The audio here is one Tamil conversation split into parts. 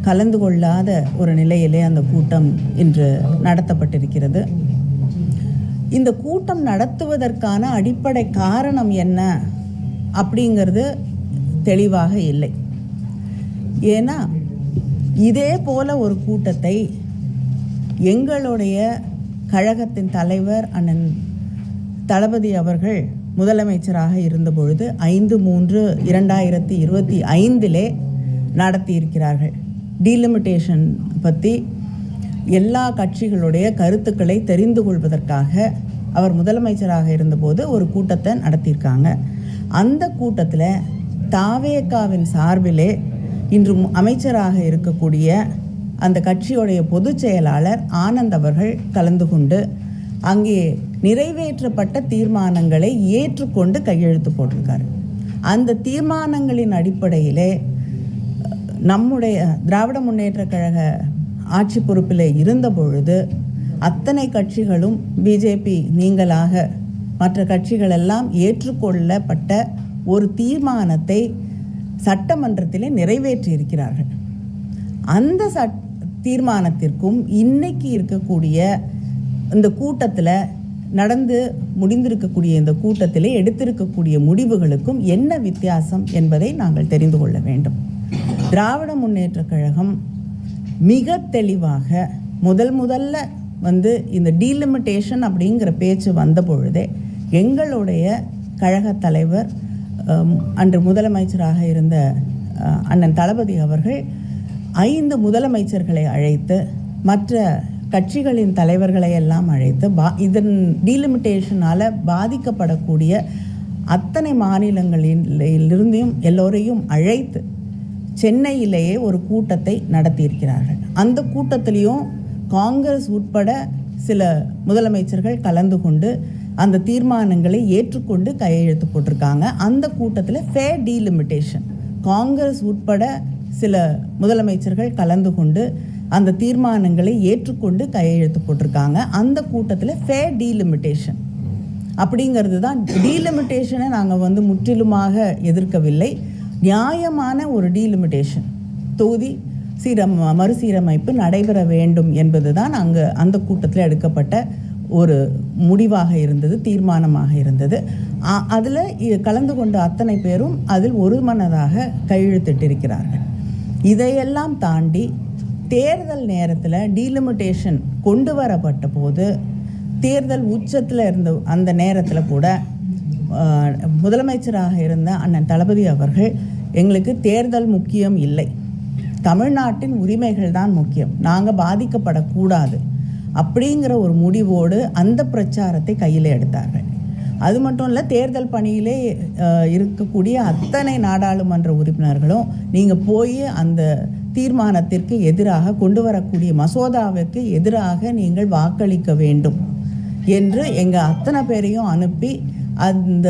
கலந்து கொள்ளாத ஒரு நிலையிலே அந்த கூட்டம் இன்று நடத்தப்பட்டிருக்கிறது. இந்த கூட்டம் நடத்துவதற்கான அடிப்படை காரணம் என்ன அப்படிங்கிறது தெளிவாக இல்லை. ஏன்னா இதே போல ஒரு கூட்டத்தை எங்களுடைய கழகத்தின் தலைவர் அண்ணன் தளபதி அவர்கள் முதலமைச்சராக இருந்தபொழுது 5/3/2025 நடத்தியிருக்கிறார்கள். டீலிமிட்டேஷன் பற்றி எல்லா கட்சிகளுடைய கருத்துக்களை தெரிந்து கொள்வதற்காக அவர் முதலமைச்சராக இருந்தபோது ஒரு கூட்டத்தை நடத்தியிருக்காங்க. அந்த கூட்டத்தில் தாவேகாவின் சார்பிலே இன்று அமைச்சராக இருக்கக்கூடிய அந்த கட்சியுடைய பொதுச் செயலாளர் ஆனந்த் அவர்கள் கலந்து கொண்டு அங்கே நிறைவேற்றப்பட்ட தீர்மானங்களை ஏற்றுக்கொண்டு கையெழுத்து போட்டிருக்காரு. அந்த தீர்மானங்களின் அடிப்படையிலே நம்முடைய திராவிட முன்னேற்ற கழக ஆட்சி பொறுப்பில் இருந்த பொழுது அத்தனை கட்சிகளும் பிஜேபி நீங்களாக மற்ற கட்சிகளெல்லாம் ஏற்றுக்கொள்ளப்பட்ட ஒரு தீர்மானத்தை சட்டமன்றத்திலே நிறைவேற்றியிருக்கிறார்கள். அந்த தீர்மானத்திற்கும் இன்னைக்கு இருக்கக்கூடிய இந்த கூட்டத்தில் நடந்து முடிந்திருக்கக்கூடிய இந்த கூட்டத்திலே எடுத்திருக்கக்கூடிய முடிவுகளுக்கும் என்ன வித்தியாசம் என்பதை நாங்கள் தெரிந்து கொள்ள வேண்டும். திராவிட முன்னேற்ற கழகம் மிக தெளிவாக முதல்ல இந்த டீலிமிட்டேஷன் அப்படிங்கிற பேச்சு வந்த பொழுதே எங்களுடைய கழக தலைவர் அன்று முதலமைச்சராக இருந்த அண்ணன் தளபதி அவர்கள் 5 முதலமைச்சர்களை அழைத்து மற்ற கட்சிகளின் தலைவர்களை எல்லாம் அழைத்து இதன் டீலிமிட்டேஷனால் பாதிக்கப்படக்கூடிய அத்தனை மாநிலங்களிலிருந்தும் எல்லோரையும் அழைத்து சென்னையிலேயே ஒரு கூட்டத்தை நடத்தியிருக்கிறார்கள். அந்த கூட்டத்திலையும் காங்கிரஸ் உட்பட சில முதலமைச்சர்கள் கலந்து கொண்டு அந்த தீர்மானங்களை ஏற்றுக்கொண்டு கையெழுத்து போட்டிருக்காங்க. அந்த கூட்டத்தில் ஃபேர் டீலிமிட்டேஷன் காங்கிரஸ் உட்பட சில முதலமைச்சர்கள் கலந்து கொண்டு அந்த தீர்மானங்களை ஏற்றுக்கொண்டு கையெழுத்து போட்டிருக்காங்க. அந்த கூட்டத்தில் ஃபேர் டீலிமிட்டேஷன் அப்படிங்கிறது தான். டீலிமிட்டேஷனை நாங்கள் முற்றிலுமாக எதிர்க்கவில்லை. நியாயமான ஒரு டீலிமிட்டேஷன் தொகுதி மறுசீரமைப்பு நடைபெற வேண்டும் என்பது தான் அந்த கூட்டத்தில் எடுக்கப்பட்ட ஒரு முடிவாக இருந்தது, தீர்மானமாக இருந்தது. அதில் கலந்து கொண்ட அத்தனை பேரும் அதில் ஒருமனதாக கையெழுத்திட்டிருக்கிறார்கள். இதையெல்லாம் தாண்டி தேர்தல் நேரத்தில் டீலிமிட்டேஷன் கொண்டு வரப்பட்ட போது தேர்தல் உச்சத்தில் இருந்த அந்த நேரத்தில் கூட முதலமைச்சராக இருந்த அண்ணன் தளபதி அவர்கள் எங்களுக்கு தேர்தல் முக்கியம் இல்லை, தமிழ்நாட்டின் உரிமைகள் தான் முக்கியம், நாங்கள் பாதிக்கப்படக்கூடாது அப்படிங்கிற ஒரு முடிவோடு அந்த பிரச்சாரத்தை கையில் எடுத்தார்கள். அது மட்டும் இல்லை, தேர்தல் பணியிலே இருக்கக்கூடிய அத்தனை நாடாளுமன்ற உறுப்பினர்களும் நீங்கள் போய் அந்த தீர்மானத்திற்கு எதிராக கொண்டு வரக்கூடிய மசோதாவிற்கு எதிராக நீங்கள் வாக்களிக்க வேண்டும் என்று எங்கள் அத்தனை பேரையும் அனுப்பி அந்த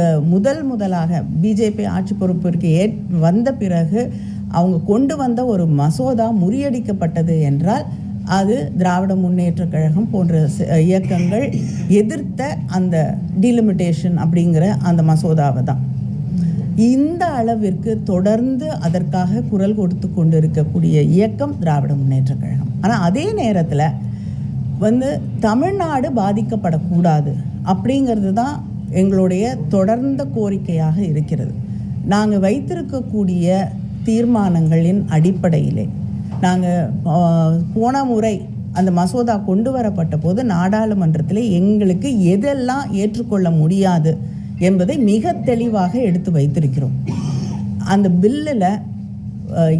முதலாக பிஜேபி ஆட்சி பொறுப்பிற்கு வந்த பிறகு அவங்க கொண்டு வந்த ஒரு மசோதா முறியடிக்கப்பட்டது என்றால் அது திராவிட முன்னேற்ற கழகம் போன்ற இயக்கங்கள் எதிர்த்த அந்த டீலிமிட்டேஷன் அப்படிங்கிற அந்த மசோதாவை தான். இந்த அளவிற்கு தொடர்ந்து அதற்காக குரல் கொடுத்து கொண்டு இருக்கக்கூடிய இயக்கம் திராவிட முன்னேற்ற கழகம். ஆனால் அதே நேரத்தில் தமிழ்நாடு பாதிக்கப்படக்கூடாது அப்படிங்கிறது தான் எங்களுடைய தொடர்ந்த கோரிக்கையாக இருக்கிறது. நாங்கள் வைத்திருக்கக்கூடிய தீர்மானங்களின் அடிப்படையிலே நாங்கள் போன முறை அந்த மசோதா கொண்டு வரப்பட்ட போது நாடாளுமன்றத்தில் எங்களுக்கு எதெல்லாம் ஏற்றுக்கொள்ள முடியாது என்பதை மிக தெளிவாக எடுத்து வைத்திருக்கிறோம். அந்த பில்லில்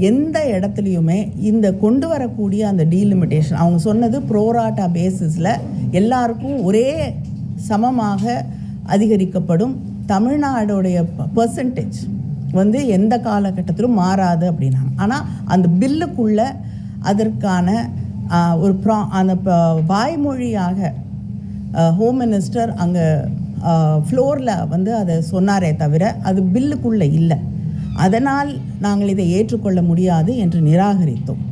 எந்த இடத்துலையுமே இந்த கொண்டு வரக்கூடிய அந்த டீலிமிட்டேஷன் அவங்க சொன்னது ப்ரோராட்டா பேசிஸில் எல்லாருக்கும் ஒரே சமமாக அதிகரிக்கப்படும், தமிழ்நாடுடைய பர்சன்டேஜ் எந்த காலகட்டத்திலும் மாறாது அப்படின்னாங்க. ஆனால் அந்த பில்லுக்குள்ளே அதற்கான ஒரு அந்த வாய்மொழியாக ஹோம் மினிஸ்டர் அங்கே ஃப்ளோரில் அதை சொன்னாரே தவிர அது பில்லுக்குள்ளே இல்லை. அதனால் நாங்கள் இதை ஏற்றுக்கொள்ள முடியாது என்று நிராகரித்தோம்.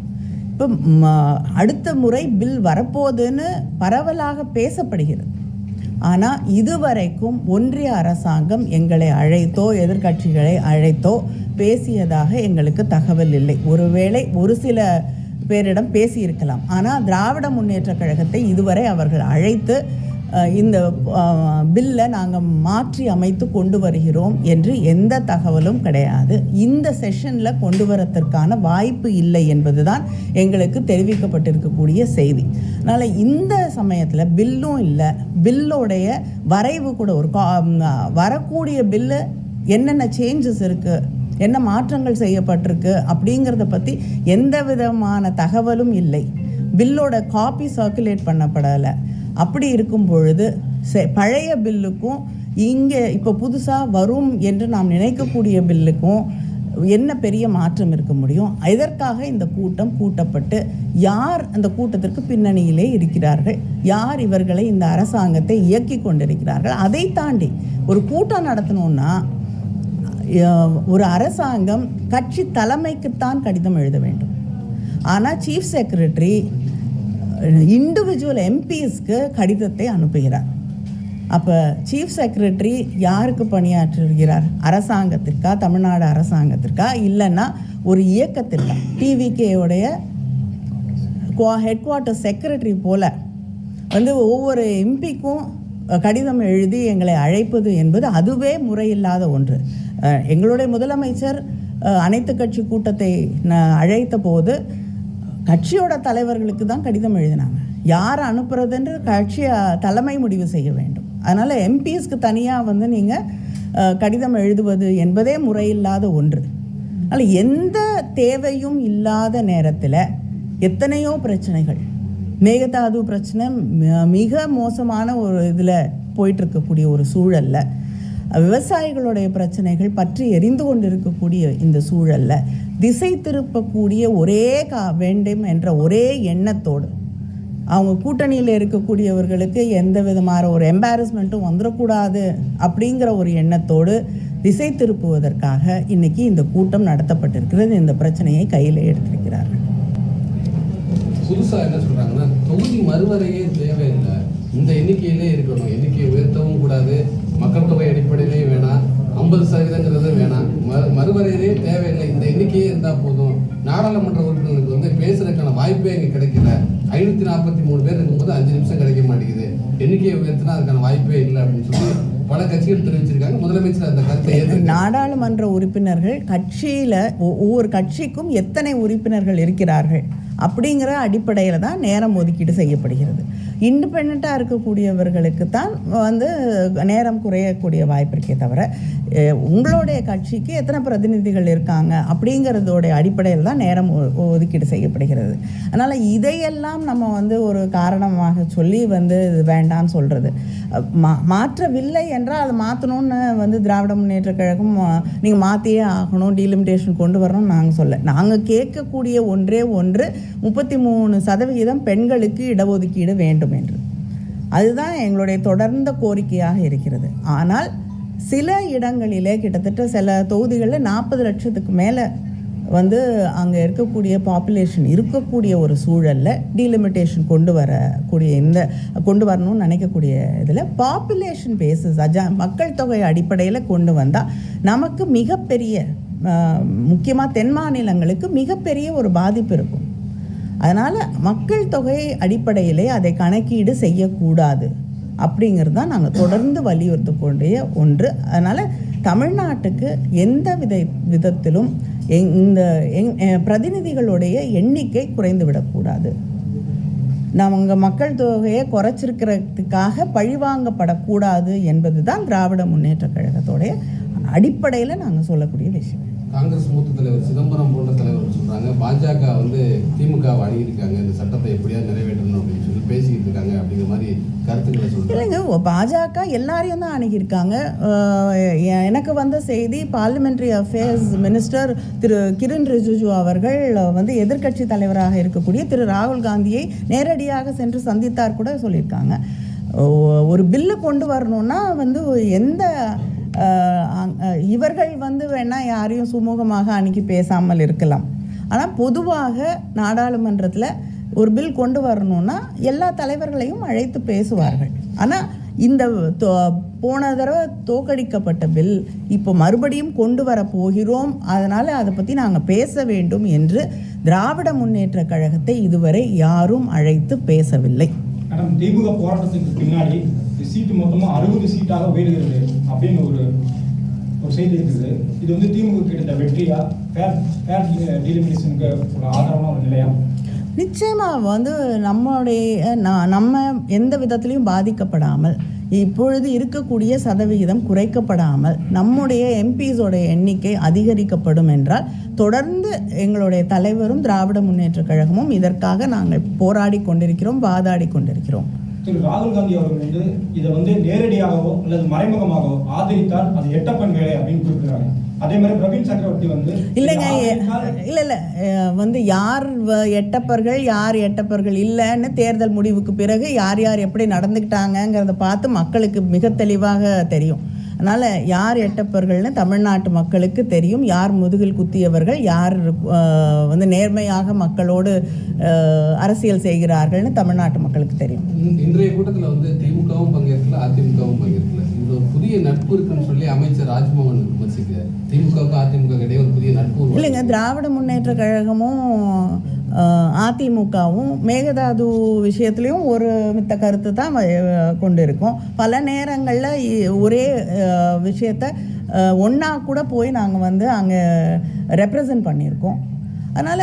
இப்போ அடுத்த முறை பில் வரப்போகுதுன்னு பரவலாக பேசப்படுகிறது. ஆனால் இதுவரைக்கும் ஒன்றிய அரசாங்கம் எங்களை அழைத்தோ எதிர்க்கட்சிகளை அழைத்தோ பேசியதாக எங்களுக்கு தகவல் இல்லை. ஒருவேளை ஒரு சில பேரிடம் பேசியிருக்கலாம். ஆனால் திராவிட முன்னேற்றக் கழகத்தை இதுவரை அவர்கள் அழைத்து இந்த பில்லை நாங்கள் மாற்றி அமைத்து கொண்டு வருகிறோம் என்று எந்த தகவலும் கிடையாது. இந்த செஷனில் கொண்டு வரத்திற்கான வாய்ப்பு இல்லை என்பது தான் எங்களுக்கு தெரிவிக்கப்பட்டிருக்கக்கூடிய செய்தி. அதனால் இந்த சமயத்தில் பில்லும் இல்லை, பில்லோடைய வரைவு கூட ஒரு வரக்கூடிய பில்லு என்னென்ன சேஞ்சஸ் இருக்குது, என்ன மாற்றங்கள் செய்யப்பட்டிருக்கு அப்படிங்கிறத பற்றி எந்த விதமான தகவலும் இல்லை. பில்லோட காப்பி சர்க்குலேட் பண்ணப்படலை. அப்படி இருக்கும் பொழுது பழைய பில்லுக்கும் இங்கே இப்போ புதுசாக வரும் என்று நாம் நினைக்கக்கூடிய பில்லுக்கும் என்ன பெரிய மாற்றம் இருக்க முடியும்? இதற்காக இந்த கூட்டம் கூட்டப்பட்டு யார் அந்த கூட்டத்திற்கு பின்னணியிலே இருக்கிறார்கள், யார் இவர்களை இந்த அரசாங்கத்தை இயக்கி கொண்டிருக்கிறார்கள், அதை தாண்டி ஒரு கூட்டம் நடத்தணும்னா ஒரு அரசாங்கம் கட்சி தலைமைக்குத்தான் கடிதம் எழுத வேண்டும். ஆனால் சீஃப் செக்ரட்டரி இண்டிவிஜுவல் எம்பிஸ்க்கு கடிதத்தை அனுப்புகிறார். அப்போ சீஃப் செக்ரட்டரி யாருக்கு பணியாற்றுகிறார்? அரசாங்கத்திற்கா, தமிழ்நாடு அரசாங்கத்திற்கா, இல்லைன்னா ஒரு இயக்கத்திற்கா? டிவிகேவுடைய ஹெட் குவார்ட்டர் செக்ரட்டரி போல் ஒவ்வொரு எம்பிக்கும் கடிதம் எழுதி எங்களை அழைப்பது என்பது அதுவே முறையில்லாத ஒன்று. எங்களுடைய முதலமைச்சர் அனைத்து கட்சி கூட்டத்தை அழைத்த போது கட்சியோட தலைவர்களுக்கு தான் கடிதம் எழுதினாங்க. யார் அனுப்புறதுன்று கட்சி தலைமை முடிவு செய்ய வேண்டும். அதனால் எம்பிஸ்க்கு தனியாக நீங்கள் கடிதம் எழுதுவது என்பதே முறையில்லாத ஒன்று. அதனால் எந்த தேவையும் இல்லாத நேரத்தில் எத்தனையோ பிரச்சனைகள், மேகதாது பிரச்சனை மிக மோசமான ஒரு இதில் போயிட்டுருக்கக்கூடிய ஒரு சூழலில், விவசாயிகளுடைய பிரச்சனைகள் பற்றி எரிந்து கொண்டிருக்கக்கூடிய இந்த சூழலில் திசை திருப்பக்கூடிய ஒரே வேண்டும் என்ற ஒரே எண்ணத்தோடு அவங்க கூட்டணியில் இருக்கக்கூடியவர்களுக்கு எந்த விதமான ஒரு எம்பாரஸ்மெண்ட்டும் வந்துடக்கூடாது அப்படிங்கிற ஒரு எண்ணத்தோடு திசை திருப்புவதற்காக இன்னைக்கு இந்த கூட்டம் நடத்தப்பட்டிருக்கிறது. இந்த பிரச்சனையை கையில் எடுத்திருக்கிறார்கள். புதுசாக என்ன சொல்கிறாங்கன்னா, தொகுதி மறுவரையே தேவையில்லை, இந்த எண்ணிக்கையிலே இருக்கணும், எண்ணிக்கையை உயர்த்தவும் கூடாது, மக்கள் தொகை அடிப்படையிலே வேணாம், 50% வேணாம், மறுவரையிலே தேவையில்லை, இந்த எண்ணிக்கையே இருந்தால் போதும், நாடாளுமன்ற உறுப்பினர்களுக்கு பேசுறதுக்கான வாய்ப்பே இங்கே கிடைக்கல, 543 பேர் இருக்கும்போது 5 நிமிஷம் கிடைக்க மாட்டேங்குது, எண்ணிக்கையை உயர்த்தினா அதுக்கான வாய்ப்பே இல்லை அப்படின்னு சொல்லி பல கட்சிகள் தெரிவிச்சிருக்காங்க. முதலமைச்சர் அந்த கருத்தை நாடாளுமன்ற உறுப்பினர்கள் கட்சியில் ஒவ்வொரு கட்சிக்கும் எத்தனை உறுப்பினர்கள் இருக்கிறார்கள் அப்படிங்கிற அடிப்படையில் தான் நேரம் ஒதுக்கீடு செய்யப்படுகிறது. இண்டிபெண்ட்டாக இருக்கக்கூடியவர்களுக்கு தான் நேரம் குறையக்கூடிய வாய்ப்பு இருக்கே தவிர உங்களுடைய கட்சிக்கு எத்தனை பிரதிநிதிகள் இருக்காங்க அப்படிங்கிறதோடைய அடிப்படையில் தான் நேரம் ஒதுக்கீடு செய்யப்படுகிறது. அதனால் இதையெல்லாம் நம்ம ஒரு காரணமாக சொல்லி இது வேண்டான்னு சொல்கிறது. மாற்றவில்லை என்றால் அதை மாற்றணும்னு திராவிட முன்னேற்ற கழகம் நீங்கள் மாற்றியே ஆகணும், டீலிமிட்டேஷன் கொண்டு வரணும்னு நாங்கள் சொல்ல. நாங்கள் கேட்கக்கூடிய ஒன்றே ஒன்று 33% பெண்களுக்கு இடஒதுக்கீடு வேண்டும் என்று. அதுதான் எங்களுடைய தொடர்ந்த கோரிக்கையாக இருக்கிறது. ஆனால் சில இடங்களிலே கிட்டத்தட்ட சில தொகுதிகளில் 40 லட்சத்துக்கு மேலே அங்கே இருக்கக்கூடிய பாப்புலேஷன் இருக்கக்கூடிய ஒரு சூழலில் டீலிமிட்டேஷன் கொண்டு வரணும்னு நினைக்கக்கூடிய இதில் பாப்புலேஷன் பேசிஸ் மக்கள் தொகை அடிப்படையில் கொண்டு வந்தால் நமக்கு மிகப்பெரிய, முக்கியமாக தென் மாநிலங்களுக்கு மிகப்பெரிய ஒரு பாதிப்பு இருக்கும். அதனால் மக்கள் தொகை அடிப்படையிலே அதை கணக்கீடு செய்யக்கூடாது அப்படிங்கிறது தான் நாங்கள் தொடர்ந்து வலியுறுத்தக்கூடிய ஒன்று. அதனால் தமிழ்நாட்டுக்கு எந்த விதத்திலும் இந்த பிரதிநிதிகளுடைய எண்ணிக்கை குறைந்து விடக்கூடாது. நம்ம மக்கள் தொகையை குறைச்சிருக்கிறதுக்காக பழிவாங்கப்படக்கூடாது என்பது தான் திராவிட முன்னேற்ற கழகத்தோடைய அடிப்படையில் நாங்கள் சொல்லக்கூடிய விஷயம். காங்கிரஸ் மூத்த தலைவர் சிதம்பரம் போன்ற தலைவர் சொல்கிறாங்க, பாஜக திமுகவை அணுகியிருக்காங்க, இந்த சட்டத்தை எப்படியாவது நிறைவேற்றணும் அப்படின்னு சொல்லி பேசிக்கிட்டு இருக்காங்க அப்படிங்கிற மாதிரி கருத்துக்களை சொல்கிறாங்க. இல்லைங்க, பாஜக எல்லாரையும் தான் அணுகியிருக்காங்க. எனக்கு வந்த செய்தி, பார்லிமெண்ட்ரி அஃபேர்ஸ் மினிஸ்டர் திரு கிரண் ரிஜிஜு அவர்கள் எதிர்க்கட்சி தலைவராக இருக்கக்கூடிய திரு ராகுல் காந்தியை நேரடியாக சென்று சந்தித்தார் கூட சொல்லியிருக்காங்க. ஒரு பில்லு கொண்டு வரணும்னா எந்த இவர்கள் வேணால் யாரையும் சுமூகமாக அணுகி பேசாமல் இருக்கலாம். ஆனால் பொதுவாக நாடாளுமன்றத்தில் ஒரு பில் கொண்டு வரணும்னா எல்லா தலைவர்களையும் அழைத்து பேசுவார்கள். ஆனால் இந்த போன தடவை தோற்கடிக்கப்பட்ட பில் இப்போ மறுபடியும் கொண்டு வர போகிறோம், அதனால் அதை பற்றி நாங்கள் பேச வேண்டும் என்று திராவிட முன்னேற்ற கழகத்தை இதுவரை யாரும் அழைத்து பேசவில்லை. மேடம், திமுக போராட்டத்துக்கு பின்னாடி சீட்டு மொத்தமாக 60 சீட்டாக உயர்கிறது அப்படின்னு ஒரு செய்தி இருக்குது. இது வந்து திமுக கிடைத்த வெற்றியா, ஃபேர் டீலிமினேஷனுக்கு ஒரு ஆதரவான ஒரு நிலையா? நிச்சயமாக நம்ம எந்த விதத்திலையும் பாதிக்கப்படாமல், இப்பொழுது இருக்கக்கூடிய சதவிகிதம் குறைக்கப்படாமல் நம்முடைய எம்பிஸோட எண்ணிக்கை அதிகரிக்கப்படும் என்றால் தொடர்ந்து எங்களுடைய தலைவரும் திராவிட முன்னேற்ற கழகமும் இதற்காக நாங்கள் போராடி கொண்டிருக்கிறோம், வாதாடி கொண்டிருக்கிறோம். திரு ராகுல் காந்தி அவர்கள் வந்து இதை வந்து நேரடியாகவோ அல்லது மறைமுகமாகவோ ஆதரித்தால் அது எட்டப்பன் வேலை அப்படின்னு குறிப்பிடுறாங்க. அதே மாதிரி பிரவீன் சக்கரவர்த்தி வந்து இல்லைங்க, இல்லை வந்து யார் எட்டப்பர்கள் யார் எட்டப்பர்கள் இல்லைன்னு தேர்தல் முடிவுக்கு பிறகு யார் யார் எப்படி நடந்துக்கிட்டாங்கங்கிறத பார்த்து மக்களுக்கு மிக தெளிவாக தெரியும். அதனால் யார் எட்டப்பர்கள்னு தமிழ்நாட்டு மக்களுக்கு தெரியும். யார் முதுகில் குத்தியவர்கள், யார் வந்து நேர்மையாக மக்களோடு அரசியல் செய்கிறார்கள்னு தமிழ்நாட்டு மக்களுக்கு தெரியும். இன்றைய கூட்டத்தில் வந்து திமுகவும் பங்கேற்கல, அதிமுகவும் பங்கேற்கல. இந்த ஒரு புதிய நட்பு இருக்குன்னு சொல்லி அமைச்சர் ராஜ்மோகன் விமர்சிக்கிறார். திமுகவுக்கு அதிமுக இடையே ஒரு புதிய நட்பு இல்லைங்க. திராவிட முன்னேற்ற கழகமும் அதிமுகவும் மேகதாது விஷயத்துலையும் ஒரு மித்த கருத்து தான் கொண்டு இருக்கோம். பல நேரங்களில் ஒரே விஷயத்தை ஒன்றா கூட போய் நாங்கள் வந்து அங்கே ரெப்ரசன்ட் பண்ணியிருக்கோம். அதனால்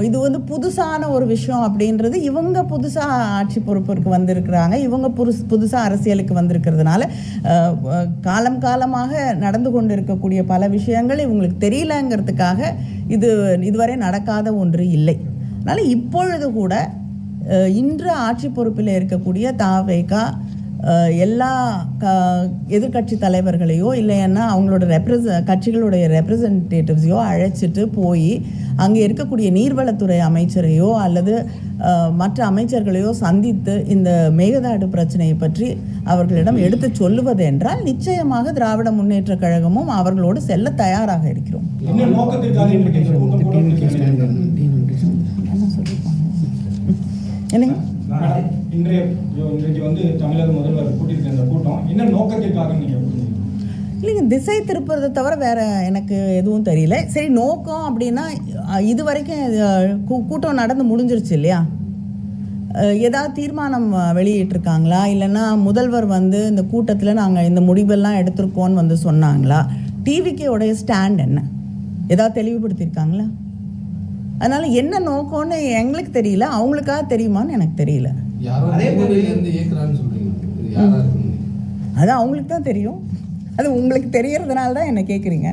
இது வந்து புதுசான ஒரு விஷயம் அப்படின்றது, இவங்க புதுசாக ஆட்சி பொறுப்பிற்கு வந்திருக்கிறாங்க, இவங்க புதுசாக அரசியலுக்கு வந்திருக்கிறதுனால காலமாக நடந்து கொண்டு இருக்கக்கூடிய பல விஷயங்கள் இவங்களுக்கு தெரியலங்கிறதுக்காக இதுவரை நடக்காத ஒன்று இல்லை. அதனால் இப்பொழுது கூட இன்று ஆட்சி பொறுப்பில் இருக்கக்கூடிய தாவேகா எல்லா எதிர்கட்சி தலைவர்களையோ இல்லைன்னா அவங்களோட கட்சிகளுடைய ரெப்ரசன்டேட்டிவ்ஸையோ அழைச்சிட்டு போய் அங்கே இருக்கக்கூடிய நீர்வளத்துறை அமைச்சரையோ அல்லது மற்ற அமைச்சர்களையோ சந்தித்து இந்த மேகதாடு பிரச்சனையை பற்றி அவர்களிடம் எடுத்து சொல்லுவது என்றால் நிச்சயமாக திராவிட முன்னேற்ற கழகமும் அவர்களோடு செல்ல தயாராக இருக்கிறோம். என்னங்க இன்றைக்கு வந்து தமிழக முதல்வர் கூட்டியிருக்க இந்த கூட்டம் என்ன நோக்கத்திற்காக நீங்கள் இல்லைங்க, திசை திருப்புறதை தவிர வேறு எனக்கு எதுவும் தெரியல. சரி, நோக்கம் அப்படின்னா இது வரைக்கும் கூட்டம் நடந்து முடிஞ்சிருச்சு இல்லையா? ஏதாவது தீர்மானம் வெளியிட்டிருக்காங்களா? இல்லைன்னா முதல்வர் வந்து இந்த கூட்டத்தில் நாங்கள் இந்த முடிவெல்லாம் எடுத்திருக்கோன்னு வந்து சொன்னாங்களா? டிவிக்கேவுடைய ஸ்டாண்ட் என்ன ஏதாவது தெளிவுபடுத்தியிருக்காங்களா? அதனால் என்ன நோக்கம்னு எங்களுக்கு தெரியல, அவங்களுக்காக தெரியுமான்னு எனக்கு தெரியல. அது அவங்களுக்கு தான் தெரியும். அது உங்களுக்கு தெரியறதுனால தான் என்ன கேட்குறீங்க.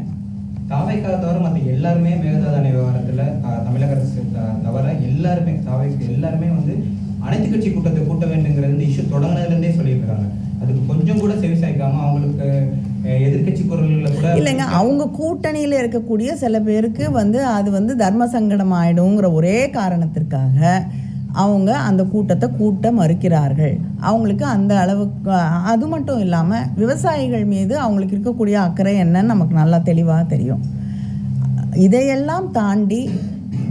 தாவைக்காக தவிர மற்ற எல்லாருமே மேகதாது விவகாரத்தில் தமிழக அரசு தவிர எல்லாருமே வந்து அனைத்து கட்சி கூட்டத்தை கூட்ட வேண்டுங்கிறது இந்த இஷ்யூ தொடங்கினதுலேருந்தே சொல்லியிருக்காங்க. அதுக்கு கொஞ்சம் கூட செவி சாய்க்காம அவங்களுக்கு எதிர்கட்சி குரல்களில் கூட இல்லைங்க, அவங்க கூட்டணியில் இருக்கக்கூடிய சில பேருக்கு வந்து அது வந்து தர்ம சங்கடம் ஆகிடுங்கிற ஒரே காரணத்திற்காக அவங்க அந்த கூட்டத்தை கூட்ட மறுக்கிறார்கள். அவங்களுக்கு அந்த அளவுக்கு, அது மட்டும் இல்லாமல் விவசாயிகள் மீது அவங்களுக்கு இருக்கக்கூடிய அக்கறை என்னன்னு நமக்கு நல்லா தெளிவாக தெரியும். இதையெல்லாம் தாண்டி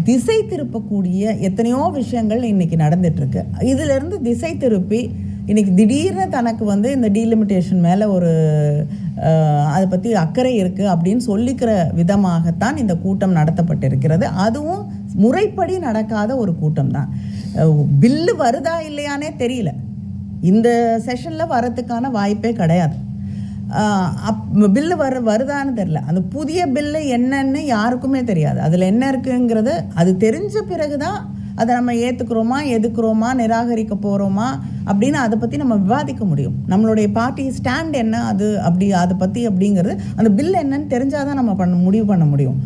திசை திருப்பக்கூடிய எத்தனையோ விஷயங்கள் இன்றைக்கி நடந்துகிட்ருக்கு. இதிலிருந்து திசை திருப்பி இன்றைக்கி திடீர்னு தனக்கு வந்து இந்த டீலிமிட்டேஷன் மேலே ஒரு அதை பற்றி அக்கறை இருக்குது அப்படின்னு சொல்லிக்கிற விதமாகத்தான் இந்த கூட்டம் நடத்தப்பட்டிருக்கிறது. அதுவும் முறைப்படி நடக்காத ஒரு கூட்டம் தான். பில்லு வருதா இல்லையானே தெரியல. இந்த செஷனில் வரத்துக்கான வாய்ப்பே கிடையாது. பில்லு வருதான்னு தெரில. அந்த புதிய பில்லு என்னன்னு யாருக்குமே தெரியாது. அதில் என்ன இருக்குங்கிறது அது தெரிஞ்ச பிறகு தான் அதை நம்ம ஏற்றுக்கிறோமா, எதுக்குறோமா, நிராகரிக்க போகிறோமா அப்படின்னு அதை பற்றி நம்ம விவாதிக்க முடியும். நம்மளுடைய பார்ட்டி ஸ்டாண்ட் என்ன அதை பற்றி அப்படிங்கிறது அந்த பில் என்னன்னு தெரிஞ்சால் தான் நம்ம முடிவு பண்ண முடியும்.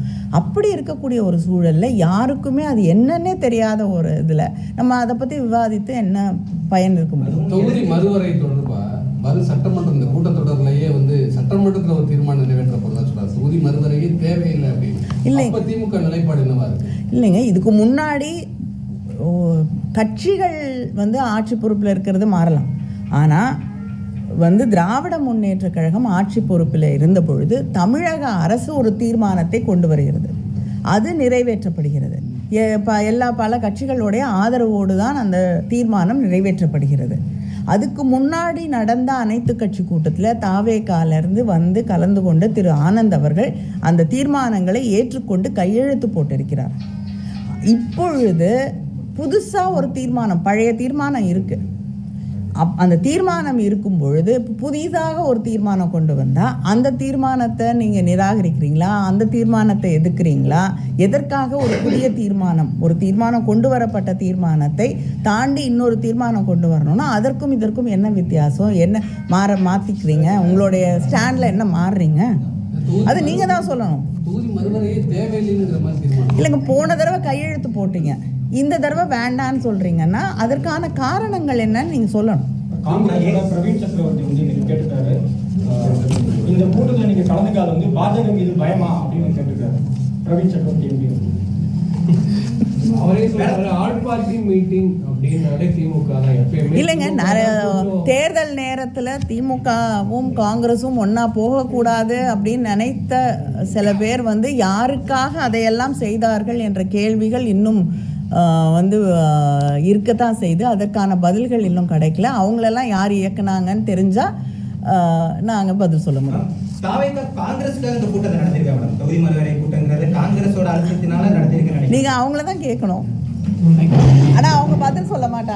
அப்படி இருக்கக்கூடிய ஒரு சூழலில் யாருக்குமே அது என்னன்னே தெரியாத ஒரு இதில் நம்ம அதை பற்றி விவாதித்து என்ன பயன் இருக்க முடியும்? தொகுதி மறுவரை தொடர்பாக சட்டமன்றம் இந்த கூட்டத்தொடரிலேயே வந்து சட்டமன்றத்தில் ஒரு தீர்மானம் நிறைவேற்றப்படலாம் சொல்றாரு. தொகுதி மறுவரையே தேவையில்லை அப்படின்னு. இல்லை, திமுக நிலைப்பாடு என்னவா இருக்கு? இல்லைங்க, இதுக்கு முன்னாடி கட்சிகள் வந்து ஆட்சி பொறுப்பில் இருக்கிறது மாறலாம். ஆனால் வந்து திராவிட முன்னேற்ற கழகம் ஆட்சி பொறுப்பில் இருந்த பொழுது தமிழக அரசு ஒரு தீர்மானத்தை கொண்டு வருகிறது, அது நிறைவேற்றப்படுகிறது. பல கட்சிகளுடைய ஆதரவோடு தான் அந்த தீர்மானம் நிறைவேற்றப்படுகிறது. அதுக்கு முன்னாடி நடந்த அனைத்து கட்சி கூட்டத்தில் தாவேகாலிருந்து வந்து கலந்து கொண்ட திரு ஆனந்த் அவர்கள் அந்த தீர்மானங்களை ஏற்றுக்கொண்டு கையெழுத்து போட்டிருக்கிறார். இப்பொழுது புதுசாக ஒரு தீர்மானம், பழைய தீர்மானம் இருக்குது. அந்த தீர்மானம் இருக்கும் பொழுது புதிதாக ஒரு தீர்மானம் கொண்டு வந்தால் அந்த தீர்மானத்தை நீங்கள் நிராகரிக்கிறீங்களா, அந்த தீர்மானத்தை எதிர்க்கிறீங்களா? எதற்காக ஒரு புதிய தீர்மானம், ஒரு தீர்மானம் கொண்டு வரப்பட்ட தீர்மானத்தை தாண்டி இன்னொரு தீர்மானம் கொண்டு வரணும்னா அதற்கும் இதற்கும் என்ன வித்தியாசம்? என்ன மாற்றிக்கிறீங்க? உங்களுடைய ஸ்டாண்டில் என்ன மாறுறீங்க? அது நீங்கள் தான் சொல்லணும். தொகுதி மறுவரையே தேவையில்லைங்கிற மாதிரி தீர்மானம் இல்லைங்க, போன தடவை கையெழுத்து போட்டீங்க, இந்த தடவை வேண்டான்னு சொல்றீங்கன்னா அதற்கான காரணங்கள் என்னன்னு நீங்க சொல்லணும். காங்கிரஸ் பிரவீன் சக்கரவர்த்தி வந்து இன்னைக்கு கேட்டுட்டாரு, இந்த கூட்டத்தில் நீங்க கலந்துக்காத வந்து பாஜக மீது பயமா அப்படின்னு கேட்டுருக்காரு பிரவீன் சக்கரவர்த்தி எம்பி. அவரே சொல்றாரு ஆல் பார்ட்டி மீட்டிங் அப்படின்னாலே திமுக தான் எப்பயுமே. இல்லைங்க, தேர்தல் நேரத்தில் திமுகவும் காங்கிரஸும் ஒன்றா போகக்கூடாது அப்படின்னு நினைத்த சில பேர் வந்து யாருக்காக அதையெல்லாம் செய்தார்கள் என்ற கேள்விகள் இன்னும் வந்து இருக்கத்தான் செய்து அதற்கான பதில்கள் இன்னும் கிடைக்கல. அவங்களெல்லாம் யார் இயக்குனாங்கன்னு தெரிஞ்சால் நாங்கள் பதில் சொல்ல முடியும். காங்கிரஸுக்காக இந்த கூட்டத்தை நடத்திருக்கேன் மேடம். தொகுதி மறுவரை கூட்டங்கிறது காங்கிரஸோட அழுத்தத்தினால நடத்திருக்கேன். நீங்கள் அவங்கள தான் கேட்கணும், ஆனால் அவங்க பதில் சொல்ல மாட்டாங்க.